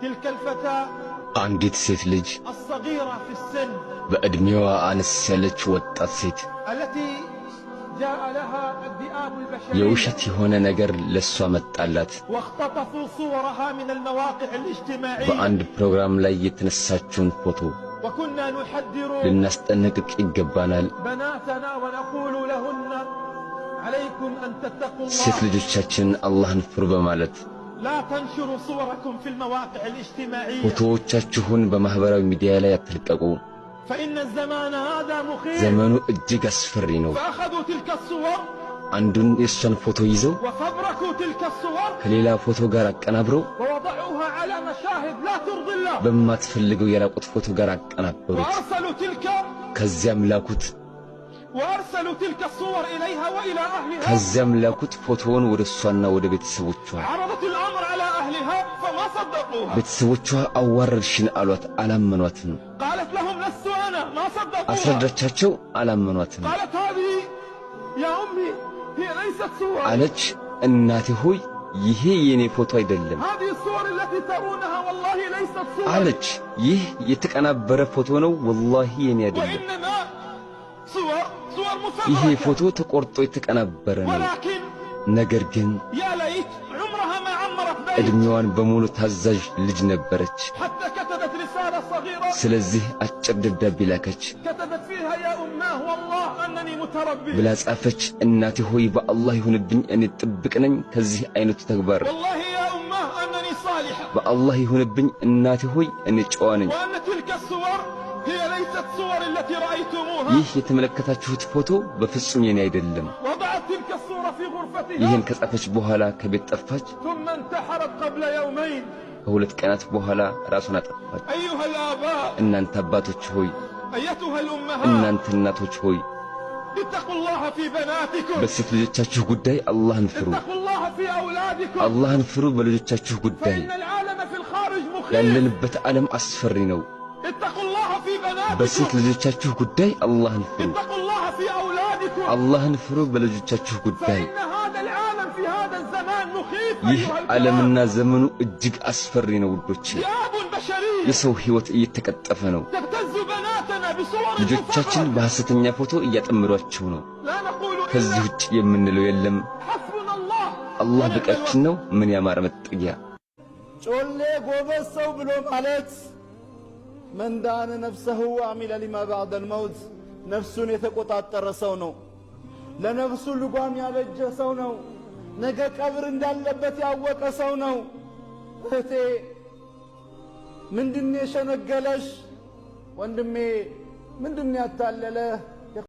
تلك الفتاة አንዲት ሴት ልጅ الصغيرة في السن በእድሜዋ አነስ ያለች ወጣት ሴት التي جاء لها الذئاب البشرية የውሸት የሆነ ነገር ለሷ መጣላት واختطفوا صورها من المواقع الاجتماعية በአንድ ፕሮግራም ላይ የተነሳችውን ፎቶ وكنا نحذر ልናስጠነቅቅ ይገባናል። بناتنا ونقول لهن عليكم أن تتقوا ሴት الله ልጆቻችን አላህን ፍሩ በማለት لا تنشروا صوركم في المواقع الاجتماعية ፎቶዎቻችሁን በማህበራዊ ሚዲያ ላይ አትልቀቁ። فإن الزمان هذا مخيف ዘመኑ እጅግ አስፈሪ ነው። فأخذوا تلك الصور አንዱን የሷን ፎቶ ይዘው وفبركوا تلك الصور ከሌላ ፎቶ ጋር አቀናብረው ووضعوها على مشاهد لا ترضي الله በማትፈልገው የራቁት ፎቶ ጋር አቀናበሩት። وأرسلوا تلك الصور إليها وإلى أهلها ከዚያም ላኩት ፎቶውን ወደ እሷና ወደ ቤተሰቦቿ። عرضت الأمر على أهلها فما صدقوها ቤተሰቦቿ አዋረድሽን አሏት፣ አላመኗትም። قالت لهم لست أنا ما صدقوها አስረዳቻቸው፣ አላመኗትም። قالت هذه يا أمي هي ليست صور አለች፣ እናቴ ሆይ ይሄ የኔ ፎቶ አይደለም هذه الصور التي ترونها والله ليست صور አለች። ይህ የተቀናበረ ፎቶ ነው፣ ወላሂ የኔ አይደለም። وإنما صور ይሄ مفبركة ፎቶ ተቆርጦ የተቀናበረ ነው። ولكن ነገር ግን يا ليت عمرها ما عمرت بيت እድሜዋን በሙሉ ታዛዥ ልጅ ነበረች። حتى كتبت رسالة صغيرة ስለዚህ አጭር ደብዳቤ ላከች። كتبت فيها يا أماه والله أنني متربي ብላ ጻፈች። እናቴ ሆይ በአላህ ይሁንብኝ እኔ ጥብቅ ነኝ ከዚህ አይነቱ ተግባር። والله يا أماه أنني صالحة በአላህ ይሁንብኝ እናቴ ሆይ እኔ ጨዋ ነኝ። وأن تلك الصور هي ليست صور التي رأيتموها ይህ የተመለከታችሁት ፎቶ በፍጹም የኔ አይደለም። وضعت تلك الصورة في غرفتها ይህን ከጻፈች በኋላ ከቤት ጠፋች። ثم انتحرت قبل يومين ከሁለት ቀናት በኋላ ራሷን አጠፋች። أيها الآباء እናንተ አባቶች ሆይ፣ أيتها الأمهات እናንተ እናቶች ሆይ اتقوا الله في بناتكم በሴት ልጆቻችሁ ጉዳይ አላህን ፍሩ። اتقوا الله في أولادكم አላህን ፍሩ በልጆቻችሁ ጉዳይ። فإن العالم في الخارج مخيف ያለንበት ዓለም አስፈሪ ነው። اتقوا الله في በሴት بناتكم ልጆቻችሁ ጉዳይ አላህን ፍሩ። اتقوا الله في أولادكم አላህን ፍሩ በልጆቻችሁ ጉዳይ። فإن هذا العالم في هذا الزمان مخيف ይህ أيها ዓለምና الكرام ዘመኑ እጅግ አስፈሪ ነው ውዶቼ። ذئاب بشرية የሰው ሕይወት እየተቀጠፈ ነው። تبتز بناتنا بصور ልጆቻችን مفبركة በሐሰተኛ ፎቶ እያጠመዷቸው ነው። لا نقول ከዚህ إلا ውጭ የምንለው የለም። حسبنا الله አላህ ونعم በቃችን ነው። ምን ያማረ መጠጊያ። ጮሌ ጎበዝ ሰው ብሎ ማለት መን ዳነ ነፍሰሁ ወዐሚለ ሊማ ባዕደል መውት ነፍሱን የተቆጣጠረ ሰው ነው። ለነፍሱ ልጓም ያበጀ ሰው ነው። ነገ ቀብር እንዳለበት ያወቀ ሰው ነው። እህቴ ምንድን የሸነገለሽ? ወንድሜ ምንድን ያታለለህ?